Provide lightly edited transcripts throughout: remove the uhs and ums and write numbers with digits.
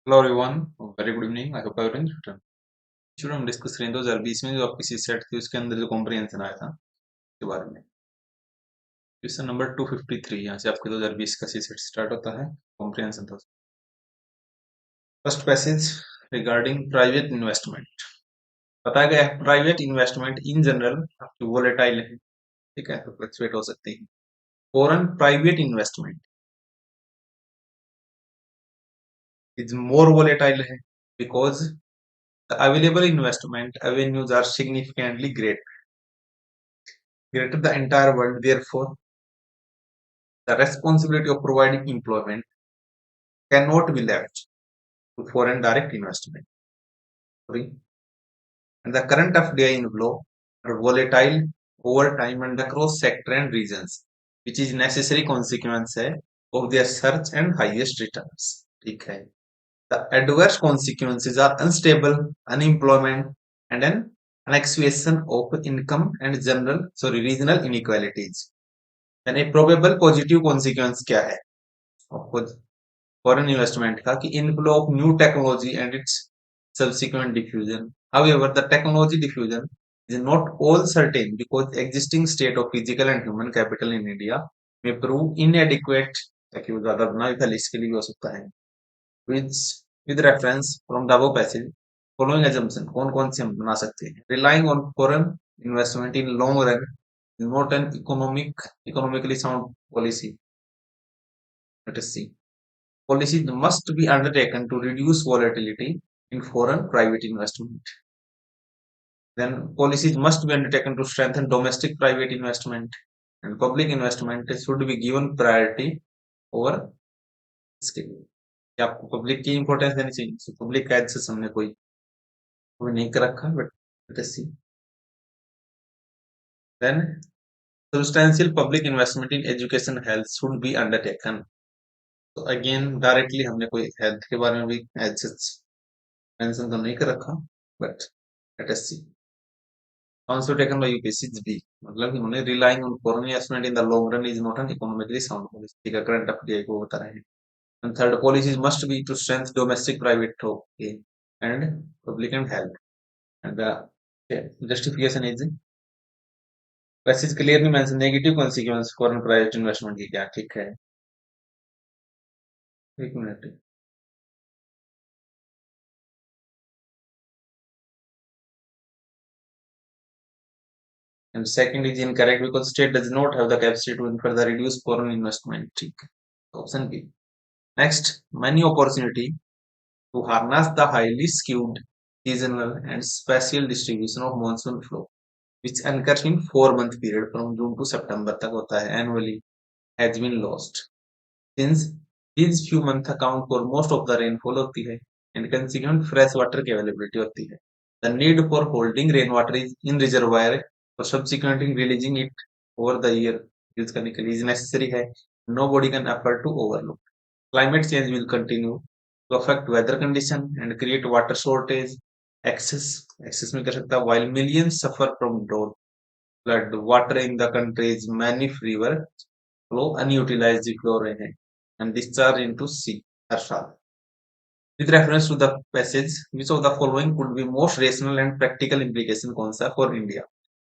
Hello everyone, very good evening. I hope everyone शुरू हम discuss करें 2020 में जो आपकी सीसेट थी उसके अंदर जो कॉम्प्रिहेंशन आया था उसके बारे में। क्वेश्चन नंबर 253 यहाँ से आपके 2020 का सीसेट स्टार्ट होता है। कॉम्प्रिहेंशन था। First passage regarding private investment. बताया गया है प्राइवेट इन्वेस्टमेंट इन जनरल आपकी वोलेटाइल है, ठीक है, तो फ्लक्चुएट हो सकती है। Foreign private investment is more volatile है because the available investment avenues are significantly greater the entire world. Therefore, the responsibility of providing employment cannot be left to foreign direct investment. Sorry. And the current FDI inflow are volatile over time and across sector and regions, which is necessary consequence of their search and highest returns. ठीक है. The adverse consequences are unstable unemployment and an annexation of income and regional inequalities. Then a probable positive consequence क्या है? Of course, foreign investment का कि inflow of new technology and its subsequent diffusion. However, the technology diffusion is not all certain because existing state of physical and human capital in India may prove inadequate. ताकि वो ज्यादा बना भी था इसके लिए भी हो सकता है. With reference from the above passage, following assumption कौन कौन से हम बना सकते हैं? Relying on foreign investment in long run is not an economically sound policy. Let us see. Policies must be undertaken to reduce volatility in foreign private investment. Then policies must be undertaken to strengthen domestic private investment, and public investment should be given priority over इसके लिए कि आपको public की importance देनी चाहिए. Public का access हमने कोई नहीं कर रखा, बट लेट अस सी. देन substantial public investment in education health should be undertaken. तो अगेन डायरेक्टली हमने कोई हेल्थ के बारे में भी एक्सेस मेंशन तो नहीं कर रखा, but let us see. Also taken by UPSC is B. मतलब उन्होंने relying on foreign investment in the long run is not an economically sound policy. ठीक है, करंट अफेयर को बता रहे हैं. And third policies must be to strengthen domestic private okay, and public and health. And the justification is passage clearly mention negative consequence foreign private investment की क्या. ठीक है, एक minute. And second is incorrect because state does not have the capacity to incur the reduced foreign investment. ठीक है, option B. Next, many opportunity to harness the highly skewed seasonal and spatial distribution of monsoon flow, which occurs in 4 month period from June to September तक होता है annually, has been lost. Since these few months account for most of the rainfall होती है and consequent fresh water की availability होती है. The need for holding rainwater in reservoir for subsequently releasing it over the year use करने के लिए is necessary है. Nobody can afford to overlook. Climate change will continue to affect weather condition and create water shortage. Excess में कर सकता है. While millions suffer from drought, flood, water in the country's many river flow unutilized flow रहे हैं and discharge into sea हर साल. With reference to the passage, which of the following could be most rational and practical implication कौन सा for India?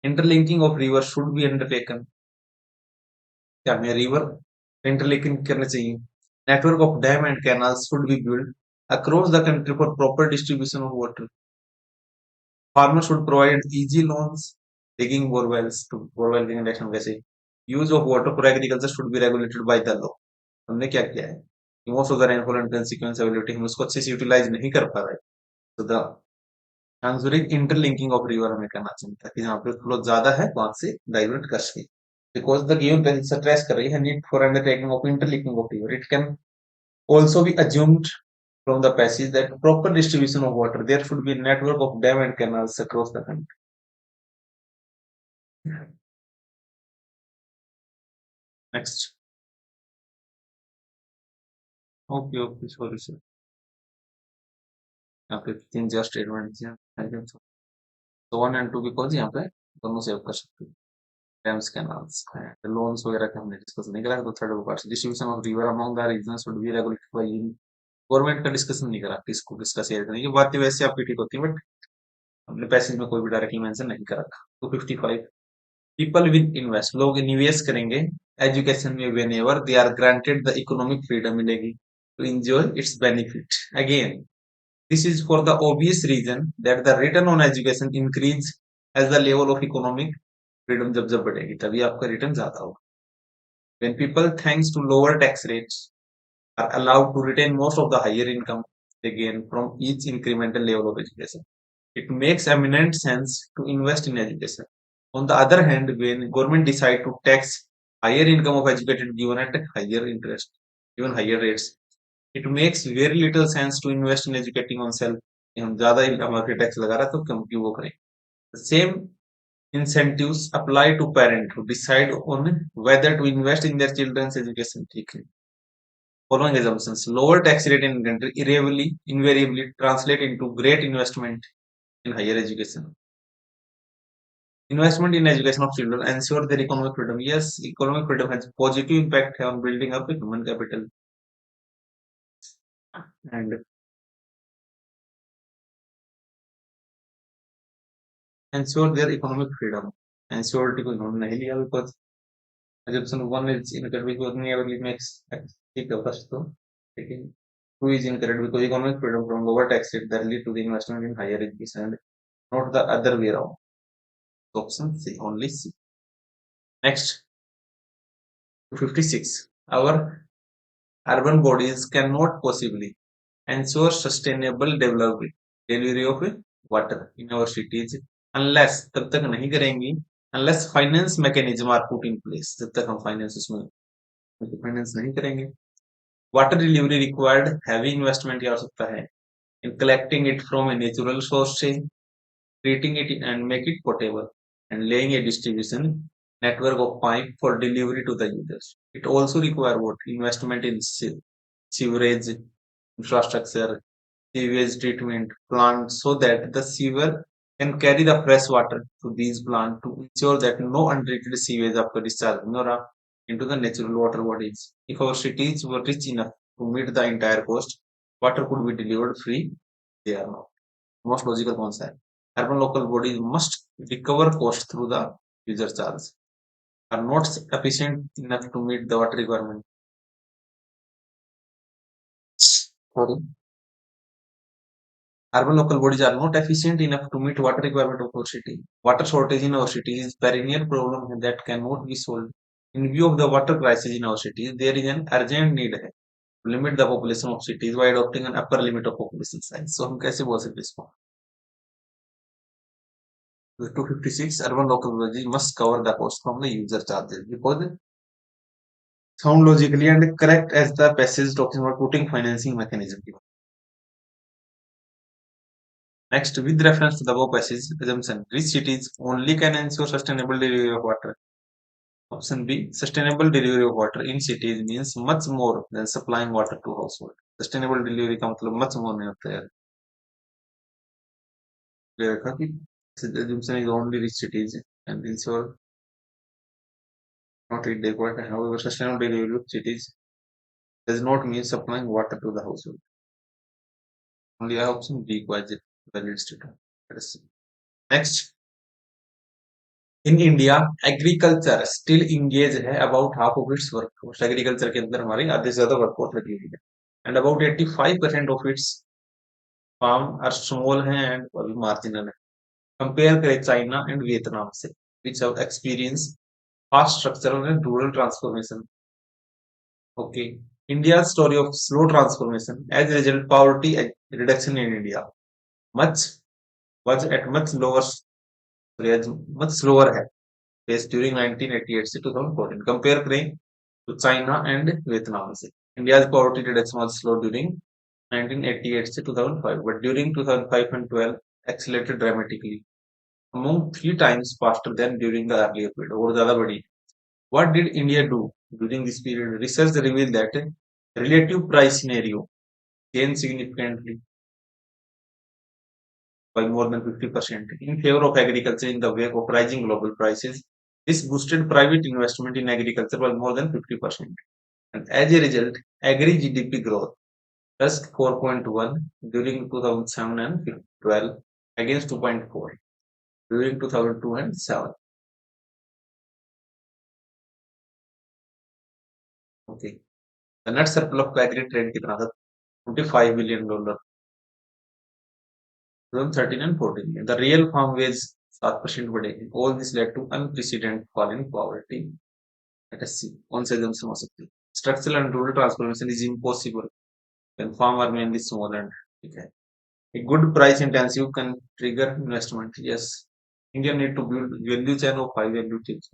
Interlinking of rivers should be undertaken. क्या हमें river interlinking करना चाहिए? Network of dam and canals should be built across the country for proper distribution of water. Farmers should provide easy loans, digging borewells to borewell connection वैसे. Use of water for agriculture should be regulated by the law. हमने क्या किया है? Most of the rainfall and consequence ability हम उसको अच्छे से utilise नहीं कर पा रहे. तो the answer is interlinking of river हमें करना चाहिए ताकि जहाँ पे फ्लो ज्यादा है वहां से डाइवर्ट कर सके. Because the given passage stress कर रही है need for undertaking of interlinking of river. It can also be assumed from the passage that proper distribution of water there should be a network of dam and canals across the country. Next. Okay, sorry sir. यहाँ पे तीन चार statement हैं. तो 1 and 2 because यहाँ पे दोनों save कर सकते हैं. डैम्स कैनाल्स लोन्स वगैरह का हमने डिस्कस नहीं करा. तो third part distribution of river among the region should be regulated by government का डिस्कशन नहीं करा किसको किसका शेयर करें, ये बातें वैसे आपकी ठीक होती है बट अपने पैसेज में कोई भी डायरेक्टली मेंशन नहीं कर रखा। 255 पीपल विल इन्वेस्ट, लोग निवेश करेंगे एजुकेशन में whenever they are granted the economic freedom मिलेगी to enjoy its benefit. Again this is for the obvious reason that the return on education increase as the level of economic freedom जब जब बढ़ेगी तभी आपका return ज्यादा होगा। when people thanks to lower tax rates are allowed to retain most of the higher income they gain from each incremental level of education, it makes eminent sense to invest in education. On the other hand, when government decide to tax higher income of educated given at higher interest, given higher rates, it makes very little sense to invest in educating oneself. कि हम ज्यादा हमारे tax लगा रहा है तो क्यों क्यों वो करें। The same incentives apply to parents who decide on whether to invest in their children's education. ठीक है। Following assumptions, lower tax rate in country invariably translate into great investment in higher education. Investment in education of children ensure their economic freedom. Yes, economic freedom has positive impact on building up a human capital and ensure their economic freedom. Ensure को इन्होंने नहीं लिया because assumption one is incorrect because nearly makes ठीक है first तो लेकिन two is incorrect because economic freedom from lower tax rate that lead to the investment in higher education and not the other way around. Option C, only C. Next, 256. Our urban bodies cannot possibly ensure sustainable delivery of water in our cities unless तब तक नहीं करेंगी unless finance mechanism are put in place, जब तक हम finance उसमें finance नहीं करेंगे। Water delivery required heavy investment की आवश्यकता है in collecting it from a natural source से treating it and make it potable and laying a distribution network of pipe for delivery to the users. It also requires what investment in sewerage infrastructure, sewage treatment plants so that the sewer can carry the fresh water to these plants to ensure that no untreated sewage after discharging or into the natural water bodies. If our cities were rich enough to meet the entire cost, water could be delivered free. They are not. Most logical concept. Urban local bodies must recover cost through the user charge. Are not efficient enough to meet the water requirement. Sorry. Urban local bodies are not efficient enough to meet water requirement of our city. Water shortage in our city is perennial problem that cannot be solved. In view of the water crisis in our cities, there is an urgent need to limit the population of cities by adopting an upper limit of population size. So हम कैसे बोल सकते हैं इसको? The 256 urban local bodies must cover the cost from the user charges because sound logically and correct as the passage talking about putting financing mechanism. Next, with reference to the above passage assumption, rich cities only can ensure sustainable delivery of water. Option B, sustainable delivery of water in cities means much more than supplying water to household. Sustainable delivery का मतलब much more नहीं होता है। ये रखा कि assumption is only rich cities and ensure not read their water. However, sustainable delivery of cities does not mean supplying water to the household. Only option B was it valid statement. Next, in India, agriculture still engage है about half of its workforce. Agriculture के अंदर हमारी आधे से ज़्यादा workforce लगी हुई है. And about 85% of its farm are small हैं and अभी marginal है. Compare करें China and Vietnam से, which have experienced fast structural and rural transformation. Okay. India's story of slow transformation as a result poverty reduction in India much was at much lower much slower है pace during 1988 से 2014 compare करें to China and Vietnam से India's poverty reduction was slow during 1988 से 2005 but during 2005 and 12 accelerated dramatically among 3 times faster than during the earlier period और ज़्यादा बढ़ी। What did India do during this period? Research revealed that relative price scenario changed significantly by more than 50% in favor of agriculture in the wake of rising global prices. This boosted private investment in agriculture by more than 50%. And as a result, agri GDP growth plus 4.1 during 2007 and 12 against 2.4 during 2002 and 7. Okay. The net surplus of agri trade कितना था? $25 billion 2013 and 14 में. The real farm wage 7% बढ़ेगी. All this led to unprecedented fall in poverty. Let us see. कौन से assumption हो सकती है? Structural and rural transformation is impossible when farm are mainly small and ठीक है. A good price intensive can trigger investment. Yes. India need to build value chain of high value chains.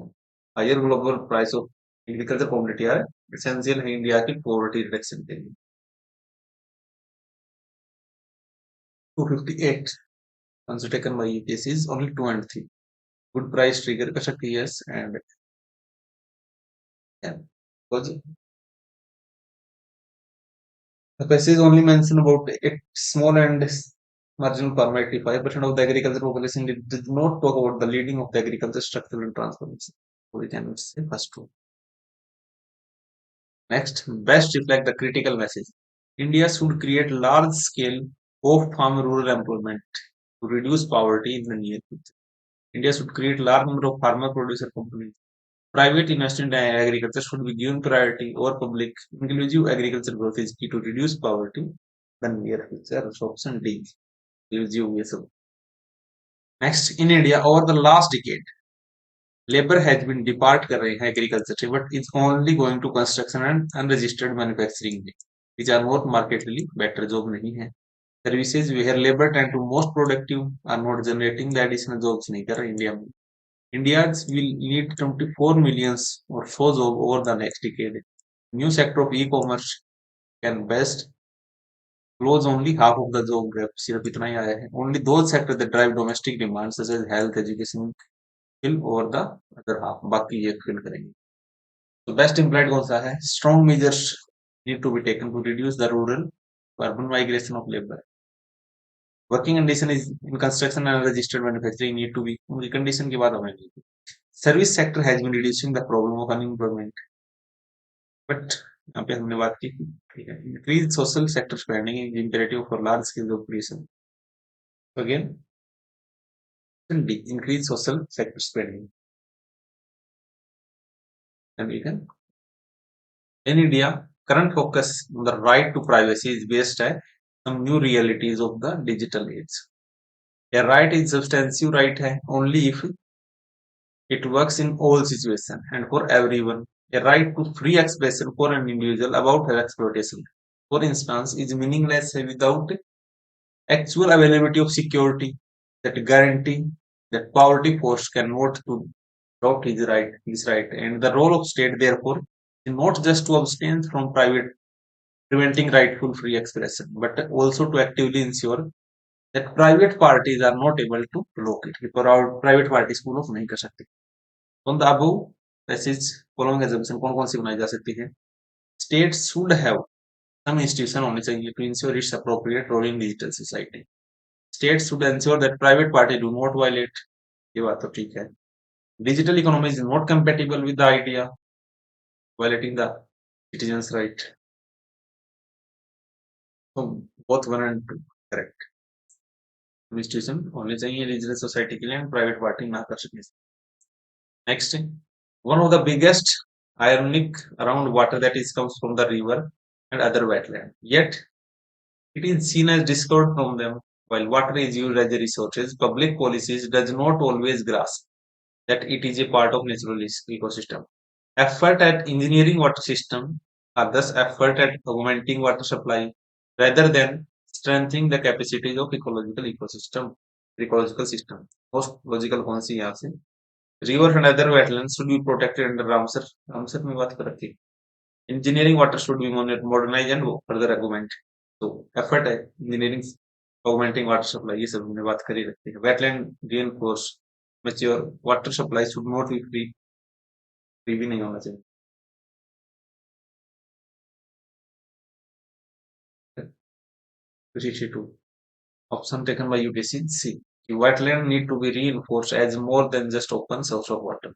Higher global price of agriculture commodity है essential है India की poverty reduction के लिए. 258 answer taken by UPSC is only 2 and 3. Good price trigger कर सकती है yes and yeah. Because the passage only mention about it small and marginal farmer 85% of the agriculture population did not talk about the leading of the agriculture structural and transformation. So we can say first two. Next, best reflect the critical message. India should create large scale of farm rural employment to reduce poverty in the near future. India should create large number of farmer producer companies. Private investment in agriculture should be given priority over public. Inclusive agriculture growth is key to reduce poverty in the near future. So option D. Inclusive. Next, in India, over the last decade, labor has been depart कर रहे हैं agriculture से, but it's only going to construction and unregistered manufacturing, which are more markedly better job नहीं है. Services where labor tend to most productive are not generating the additional jobs नहीं कर रहे India में. India will need 24 millions or so job over the next decade. New sector of e-commerce can best close only half of the job gap. सिर्फ इतना ही आया है. Only those sectors that drive domestic demand such as health, education fill over the other half. बाकी ये fill करेंगे. So best implied कौन सा है? Strong measures need to be taken to reduce the rural urban migration of labor. Working condition is in construction and registered manufacturing need to be उनकी condition के बाद हमें service sector has been reducing the problem of unemployment but यहाँ पे हमने बात की ठीक है increase social sector spending is imperative for large scale job creation again increase social sector spending and we can in India current focus on the right to privacy is based on some new realities of the digital age. A right is substantive right है only if it works in all situations and for everyone. A right to free expression for an individual about her exploitation, for instance, is meaningless without actual availability of security that guarantee that poverty force cannot to doubt his right. And the role of state, therefore, is not just to abstain from private preventing rightful free expression, but also to actively ensure that private parties are not able to block it. Private parties को लोग नहीं कर सकते. On the above passage, following assumption कौन-कौन सी बनाई जा सकती है? States should have some institution होने चाहिए to ensure its appropriate role in digital society. States should ensure that private party do not violate. ये बात तो ठीक है. Digital economy is not compatible with the idea violating the citizens' right. So both one and two correct. Institution होने चाहिए digital society के लिए and private party ना कर सके. Next, one of the biggest ironic around water that is comes from the river and other wetland. Yet it is seen as discovered from them. While water is used as a resource, public policies does not always grasp that it is a part of natural ecosystem. Effort at engineering water system are thus effort at augmenting water supply rather than strengthening the capacities of ecological system. Most logical कौन सी यहाँ से? River and other wetlands should be protected under Ramsar. Ramsar में बात कर रखी. Engineering water should be modernized and further augment. So effort है engineering augmenting water supply ये सब हमने बात करी रखी है. Wetland reinforce mature water supply should not be free भी नहीं होना चाहिए. 62. Option taken by UPSC C. Wetland need to be reinforced as more than just open source of water.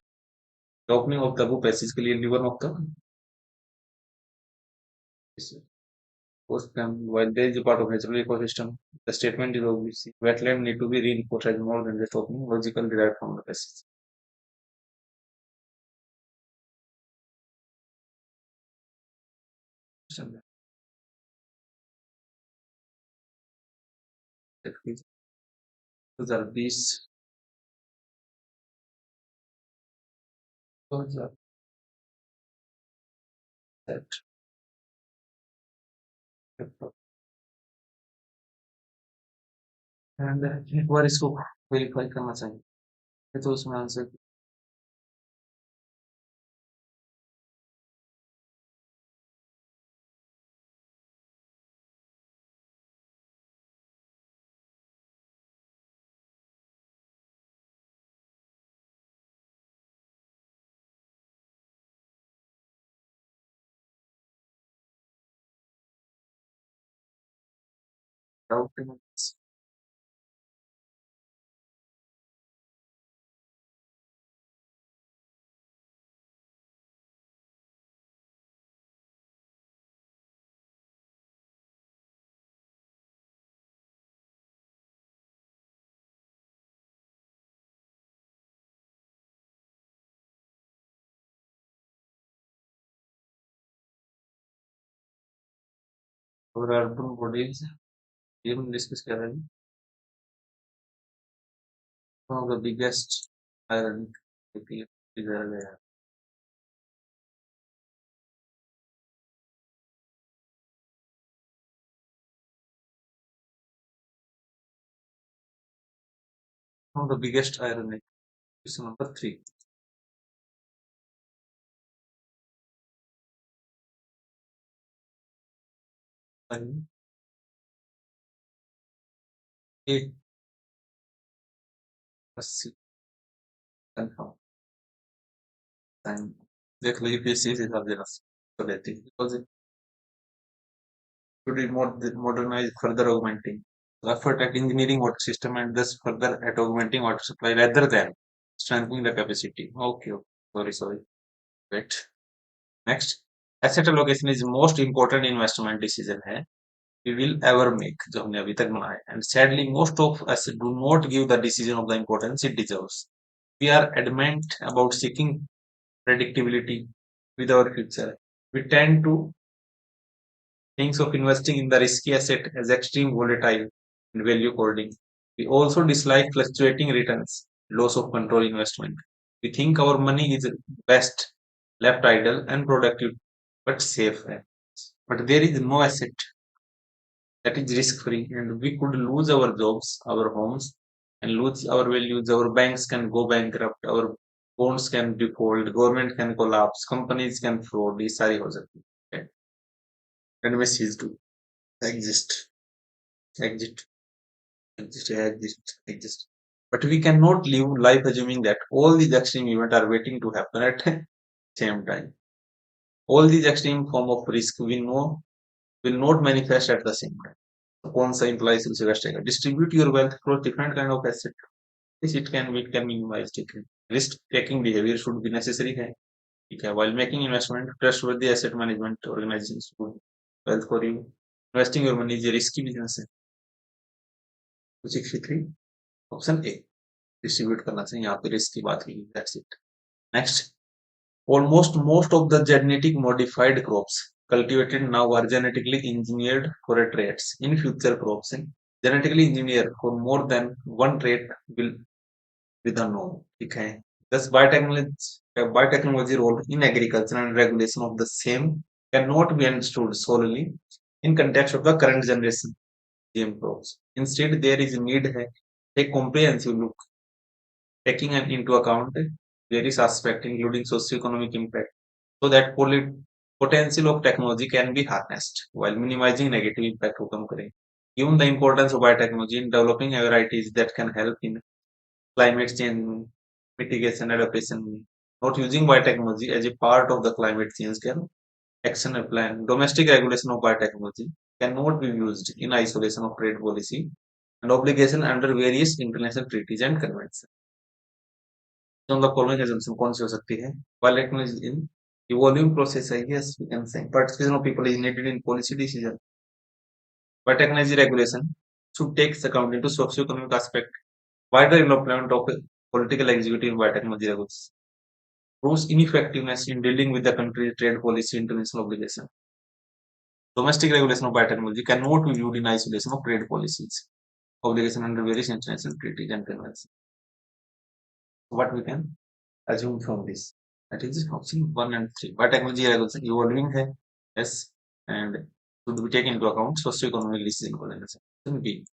The opening of the book passage के लिए one of the Post while there is a part of natural ecosystem, the statement is obvious. Wetland need to be reinforced as more than just opening logical derived from the passage. Those are these. Those are that. And एक बार इसको verify करना चाहिए तो उसमें answer doubt है और urban bodies ये हम डिस्कस कर रहे हैं one of the biggest iron इधर गया one of the biggest iron is number 3 and A plus confirm time देख लो UPSC से हिसाब देना तो देती है because it should be more modernized further augmenting effort at engineering water system and thus further at augmenting water supply rather than strengthening the capacity. Okay, sorry. Wait. Next, asset allocation is most important investment decision है we will ever make जो हमने अभी तक बनाया and sadly most of us do not give the decision of the importance it deserves. We are adamant about seeking predictability with our future. We tend to think of investing in the risky asset as extreme volatile and value holding. We also dislike fluctuating returns, loss of control investment. We think our money is best left idle and productive but safe. But there is no asset that is risk free and we could lose our jobs, our homes and lose our values. Our banks can go bankrupt, our bonds can default, government can collapse, companies can fraud. ये सारी हो सकती है. And we cease to exist, exit, exist. But we cannot live life assuming that all these extreme events are waiting to happen at the same time. All these extreme form of risk we know will not manifest at the same time. कौन सा implies सबसे best रहेगा? Distribute your wealth across different kind of asset. Yes, it can be minimized. ठीक है. Risk taking behavior should be necessary है. ठीक है. While making investment, trustworthy asset management organizations should wealth for you. Investing your money is a risky business है. 263 option A distribute करना चाहिए यहाँ पे रिस्क की बात की that's it next almost most of the genetic modified crops cultivated now are genetically engineered for a traits in future crops and genetically engineered for more than one trait will be the norm ठीक है thus biotechnology role in agriculture and regulation of the same cannot be understood solely in context of the current generation GM crops instead there is a need है a comprehensive look taking into account various aspects, including socioeconomic impact, so that potential of technology can be harnessed while minimizing negative impact को कम करें. Given the importance of biotechnology in developing varieties that can help in climate change mitigation adaptation, not using biotechnology as a part of the climate change can action plan. Domestic regulation of biotechnology cannot be used in isolation of trade policy and obligation under various international treaties and conventions. On the following assumption कौन सी हो सकती है while acknowledged in evolving process I guess we can say participation of people is needed in policy decision Biotechnology regulation should take account into socio-economic aspect, wider development of political executive in biotechnology regulations, proves ineffectiveness in dealing with the country's trade policy international obligation. Domestic regulation of biotechnology cannot be viewed in isolation of trade policies, obligation under various international treaties and conventions. What we can assume from this? That is option 1 and 3. Biotechnology regulation evolving है, yes, and should be taken into account socio-economic decision coordination. Option B.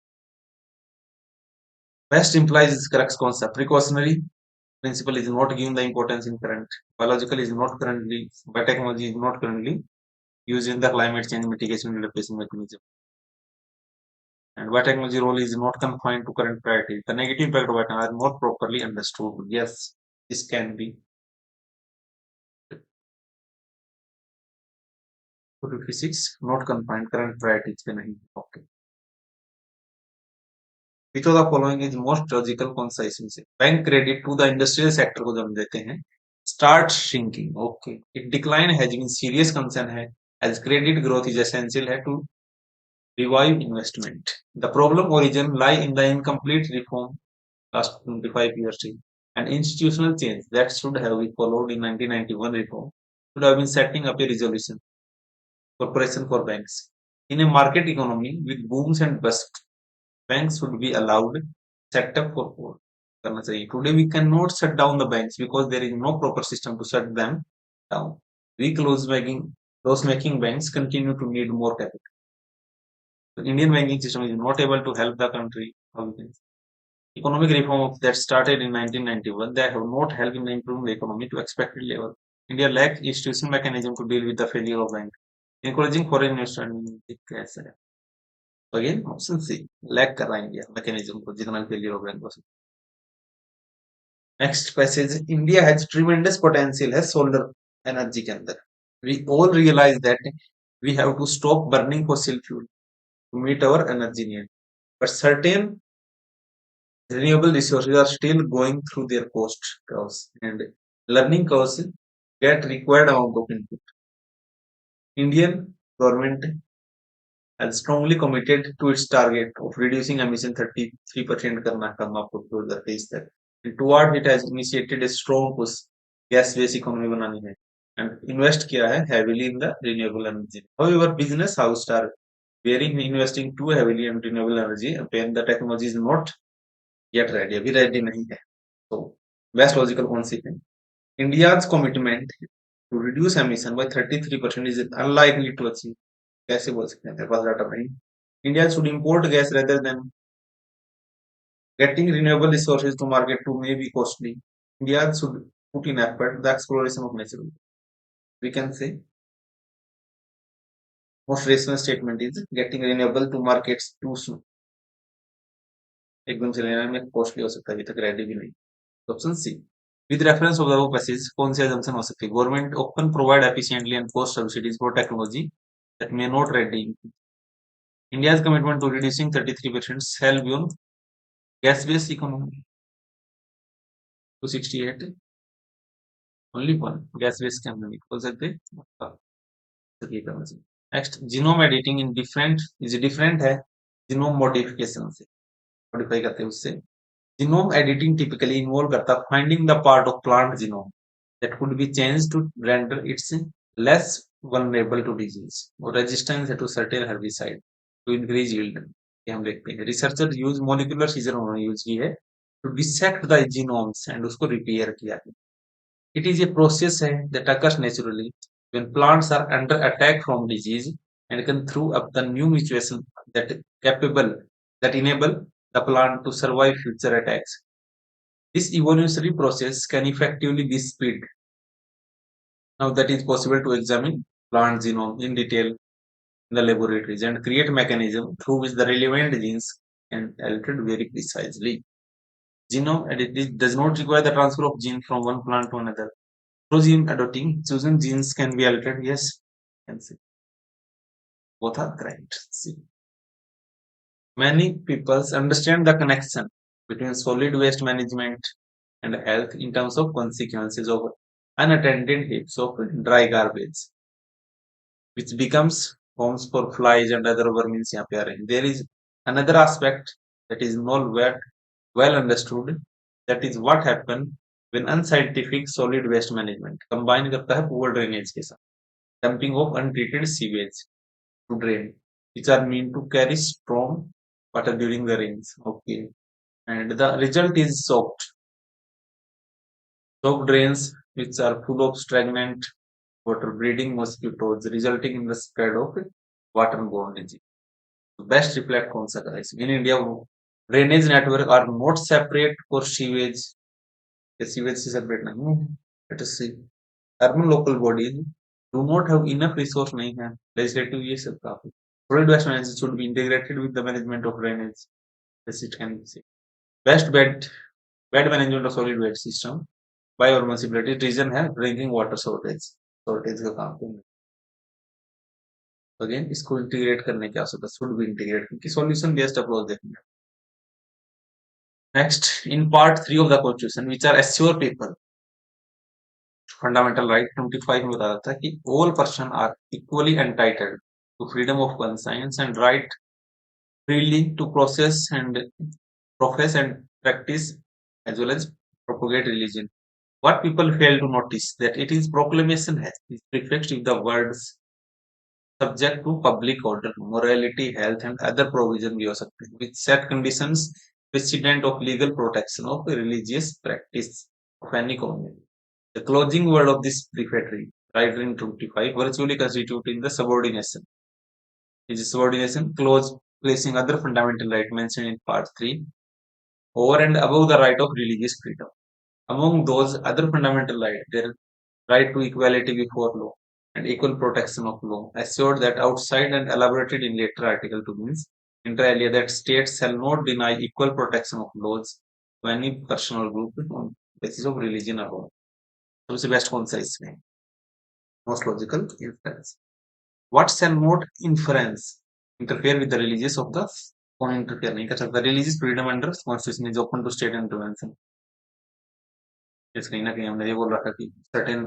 Best implies its correct concept. Precautionary principle is not given the importance in current. Biological is not currently, biotechnology is not currently used in the climate change mitigation and adaptation mechanism. And biotechnology role is not confined to current priorities. The negative impact of biotechnology are more properly understood. Yes, this can be. 256 not confined current priorities पे नहीं. Okay. Which of the following is most logical कौन सा इसमें से? Bank credit to the industrial sector को जब देते हैं. Start shrinking. Okay. It decline has been serious concern है. As credit growth is essential है to revive investment. The problem origin lie in the incomplete reform last 25 years and institutional change that should have been followed in 1991 reform should have been setting up a resolution corporation for banks. In a market economy with booms and busts, banks should be allowed set up for करना चाहिए. Today we cannot shut down the banks because there is no proper system to shut them down. Weak loss making banks continue to need more capital. The Indian banking system is not able to help the country. Economic reform that started in 1991, they have not helped in improving the economy to expected level. India lacks institutional mechanism to deal with the failure of bank. Encouraging foreign investment कैसा है? Again, option C, lack कर रहा है India mechanism को जितना failure of bank हो. Next passage, India has tremendous potential है solar energy के अंदर. We all realize that we have to stop burning fossil fuel to meet our energy need. But certain renewable resources are still going through their cost curves and learning curves get required amount of input. Indian government has strongly committed to its target of reducing emission 33% करना come up to the pace that. And toward it has initiated a strong push gas based economy बनानी है and invest किया है heavily in the renewable energy. However, business house are bearing investing too heavily in renewable energy when the technology is not yet ready. अभी ready नहीं है. So best logical कौन सी है? India's commitment to reduce emission by 33% is unlikely to achieve. कैसे बोल सकते हैं? तेरे पास डाटा नहीं. India should import gas rather than getting renewable resources to market to may be costly. India should put in effort the exploration of natural. We can say most rational statement is getting renewable to markets too soon. एकदम से लेना में costly हो सकता है, अभी तक ready भी नहीं. Option C. With reference of the above passage, कौन सी assumption हो सकती है? Government often provide efficiently and cost subsidies for technology that may not ready. India's commitment to reducing 33% shall be on gas-based economy. 268. Only one gas-based company बोल सकते हैं. Next, genome editing in different is different है genome modification से modify करते हैं उससे. Genome editing typically involve करता finding the part of plant genome that could be changed to render its less vulnerable to disease or resistance to certain herbicide to increase yield. ये हम देखते हैं. Researchers use molecular scissor उन्होंने use की है to dissect the genomes and उसको repair किया है. It is a process that occurs naturally when plants are under attack from disease and can throw up the new mutation that enable the plant to survive future attacks. This evolutionary process can effectively be speed. Now that is possible to examine plant genome in detail in the laboratories and create mechanism through which the relevant genes can be altered very precisely. Genome editing does not require the transfer of gene from one plant to another. Through gene editing, chosen genes can be altered. Yes, can see. Both are correct. See. Many people understand the connection between solid waste management and health in terms of consequences of unattended heaps of dry garbage, which becomes homes for flies and other vermins यहाँ पे आ रहे हैं. There is another aspect that is not well understood. That is what happen when unscientific solid waste management combine करता है poor drainage के साथ. Dumping of untreated sewage to drain, which are meant to carry storm water during the rains. Okay, and the result is soaked drains which are full of stagnant water breeding mosquitoes, resulting in the spread of waterborne disease. Best reflect कौन सा करा इसमें? In India, drainage network are not separate for sewage. The sewage से separate नहीं है. Let us see. Urban local bodies do not have enough resource नहीं है. Legislative ये सब काफी. Solid waste management should be integrated with the management of drainage. As it can be seen. Best bed management of solid waste system by our municipality region है drinking water shortage का काम पे. Again इसको integrate करने की आवश्यकता should be integrate क्योंकि solution based approach देखेंगे. Next in part 3 of the constitution which are assure people fundamental right 25 में बताया था कि all person are equally entitled to freedom of conscience and right freely to profess and practice as well as propagate religion. What people fail to notice that it is proclamation has is prefixed with the words subject to public order, morality, health, and other provision भी हो सकते हैं, which set conditions precedent of legal protection of religious practice of any community. The closing word of this prefatory, right in 25, virtually constituting the subordination. Is subordination clause placing other fundamental right mentioned in part 3 over and above the right of religious freedom. Among those other fundamental rights, there right to equality before law and equal protection of law, assured that outside and elaborated in later article 2 means inter alia that states shall not deny equal protection of laws to any personal group on basis of religion alone. सबसे best कौन सा इसमें? Most logical inference. What shall not inference interfere with the religious of the कौन interfere नहीं कर सकता? Religious freedom under constitution is open to state intervention. इस कहीं ना कहीं हमने ये बोल रखा कि certain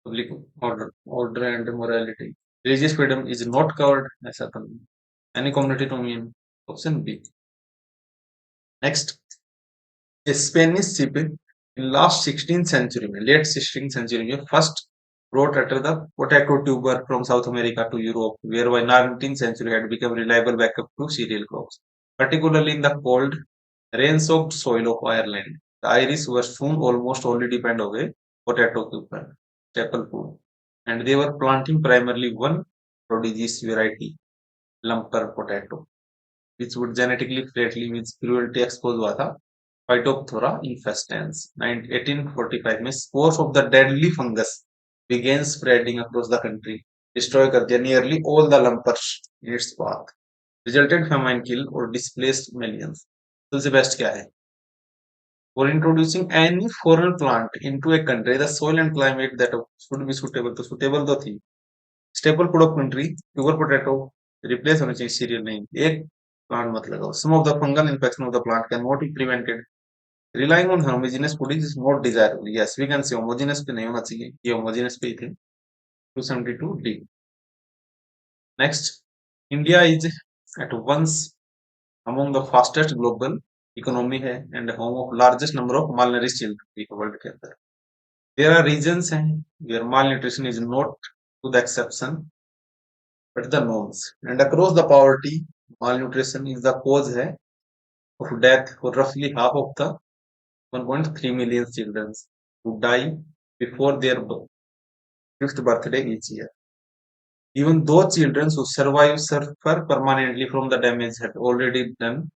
public order and morality. Religious freedom is not covered ऐसा तो नहीं. Any community domain. Option B. Next, a Spanish ship in last 16th century में, late 16th century में first brought under the potato tuber from South America to Europe, whereby 19th century had become reliable backup to cereal crops, particularly in the cold, rain-soaked soil of Ireland. The Irish were soon almost wholly dependent on a potato tuber, staple food, and they were planting primarily one prodigious variety, lumper potato, which would genetically flatly with cruelty expose हुआ था Phytophthora infestans. 1845 में spores of the deadly fungus began spreading across the country, destroy कर दिया nearly all the lumpers in its path. Resulted famine kill or displaced millions. सबसे best क्या है? For introducing any foreign plant into a country, the soil and climate that should be suitable. तो suitable तो थी. Staple food of country, pure potato, replace होने चाहिए cereal नहीं. एक plant मत लगाओ. Some of the fungal infection of the plant cannot be prevented. Relying on homogeneous food is not desirable. Yes, we can say homogeneous पे नहीं होना चाहिए. ये homogeneous पे ही थे. 272D. Next, India is at once among the fastest global economy है and home of largest number of malnourished children world के अंदर. There are regions हैं where malnutrition is not to the exception but the norms, and across the poverty, malnutrition is the cause है of death for roughly half of the 1.3 million children who die before their fifth birthday each year. Even those children who survive suffer permanently from the damage had already done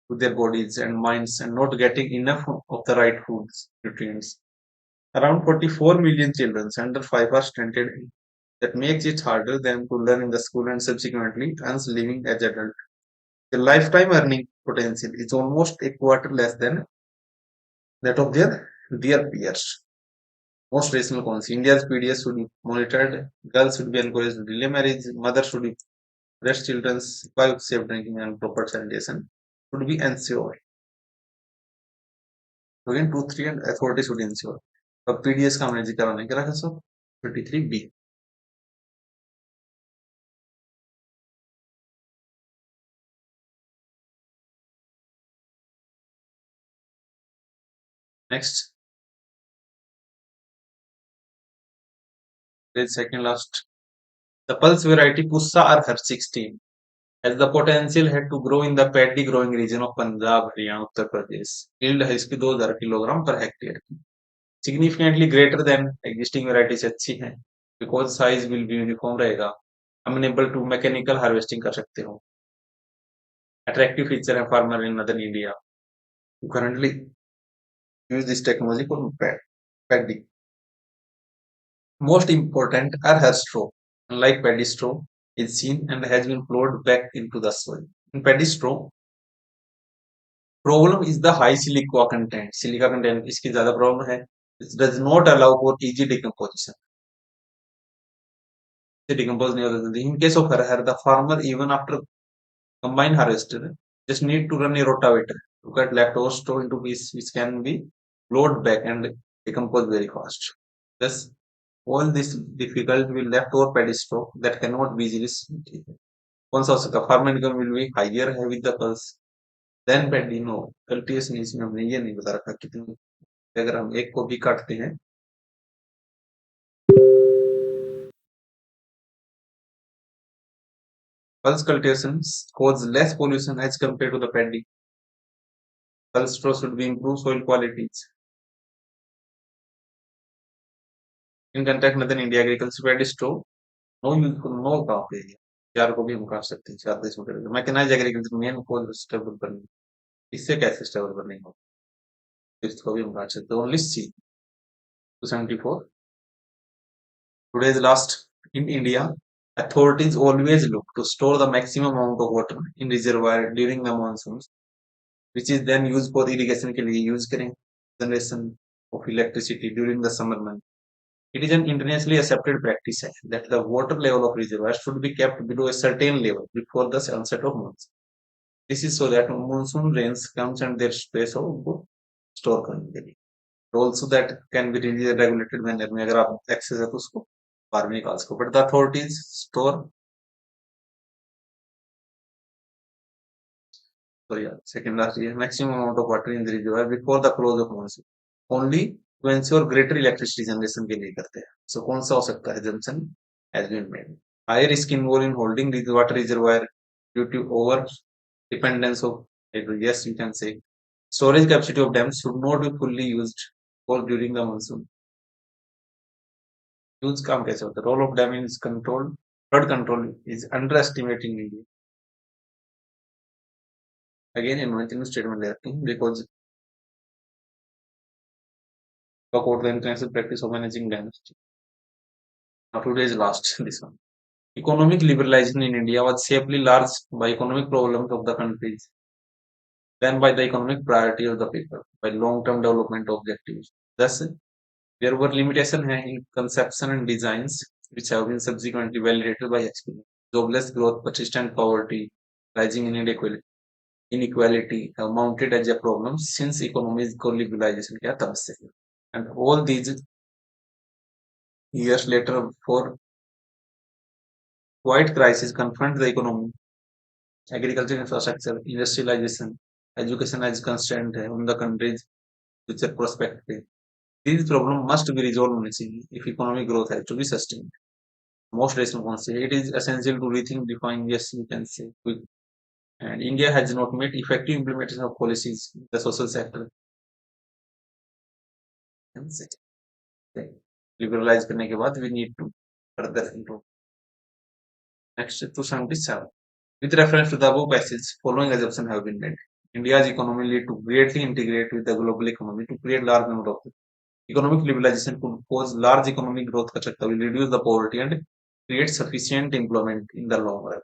to their bodies and minds and not getting enough of the right foods, nutrients. Around 44 million children under 5 are stunted. That makes it harder than to learn in the school and subsequently earns living as adult. The lifetime earning potential is almost a quarter less than that of their peers. Most rational cons. India's PDS should be monitored. Girls should be encouraged to delay marriage. Mothers should be breast children, supply of safe drinking and proper sanitation should be ensured. Again, 2, 3 and authority should ensure. अब PDS का हमने जिक्र नहीं करा सब 23B. Next, there is second last. The pulse variety Pussa or Har 16 has the potential had to grow in the paddy growing region of Punjab, Haryana, Uttar Pradesh. Yield है इसकी 2000 kilogram per hectare की. Significantly greater than existing varieties अच्छी हैं because size will be uniform रहेगा. Amenable to mechanical harvesting कर सकते हो. Attractive feature है farmer in northern India who currently use this technology for paddy. Most important are hair straw. Unlike paddy straw, is seen and has been plowed back into the soil. In paddy straw, problem is the high silica content. Silica content इसकी ज़्यादा problem है. It does not allow for easy decomposition. Decompose नहीं होता जल्दी. In case of hair, the farmer even after combine harvester just need to run a rotavator to cut leftover straw into pieces which can be plowed back and decompose very fast. Thus, all this difficult will leftover paddy straw that cannot be easily substituted. कौन सा हो सकता है farm income will be higher है with the pulse than paddy no cultivation इसमें हमने ये नहीं बता रखा कितनी अगर हम एक को भी काटते हैं pulse cultivation cause less pollution as compared to the paddy. Pulse straw should be improve soil qualities. In contact northern India agriculture paddy straw no no कहाँ पे है चार को भी हम काट सकते हैं चार देश में मैकेनाइज एग्रीकल्चर मेन को स्टेबल करने इससे कैसे स्टेबल करने हो इसको भी हम काट सकते हैं only C 274 today's last in India authorities always look to store the maximum amount of water in reservoir during the monsoons which is then used for irrigation के लिए use करें generation of electricity during the summer month. It is an internationally accepted practice that the water level of reservoirs should be kept below a certain level before the onset of monsoon. This is so that monsoon rains comes and their space of store करने के लिए. Also that can be really regulated manner में अगर आप access है तो उसको बाहर में निकाल सको. But the authorities store second last year maximum amount of water in the reservoir before the close of monsoon. Only to ensure greater electricity generation के लिए करते हैं. So कौन सा हो सकता है assumption has been made. High risk involved in holding the water reservoir due to over dependence of yes you can say storage capacity of dams should not be fully used for during the monsoon. Use काम कैसे होता है? Role of dam is control. Flood control is underestimating India. Again, inventive statement ले रखते हैं because talk about the international practice of managing dams. Now today is last this one. Economic liberalization in India was shapely large by economic problems of the countries than by the economic priority of the people, by long-term development objectives. Thus, there were limitations in conception and designs which have been subsequently validated by experience. Jobless growth, persistent poverty, rising inequality have mounted as a problem since economic liberalization किया तब से. And all these years later, for quite crisis confront the economy, agriculture infrastructure, industrialization, education as constraint on the country's future prospects. These problems must be resolved if economic growth has to be sustained. Most response it is essential to rethink, define, yes, you can say, quick. And India has not made effective implementation of policies in the social sector. Can say. Liberalize करने के बाद we need to further improve. Next, 277. With reference to the above passage, following assumptions have been made. India's economy need to greatly integrate with the global economy to create large number of economic liberalization could cause large economic growth कर सकता है, will reduce the poverty and create sufficient employment in the long run.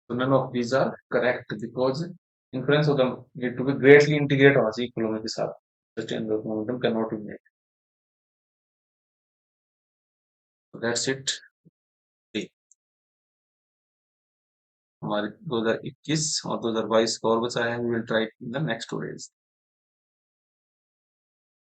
So none of these are correct because influence of them need to be greatly integrated होना चाहिए economy के साथ. Sustainable momentum cannot be made. So that's it. हमारे 2021 और 2022 का और बचा है. We will try in the next 2 days.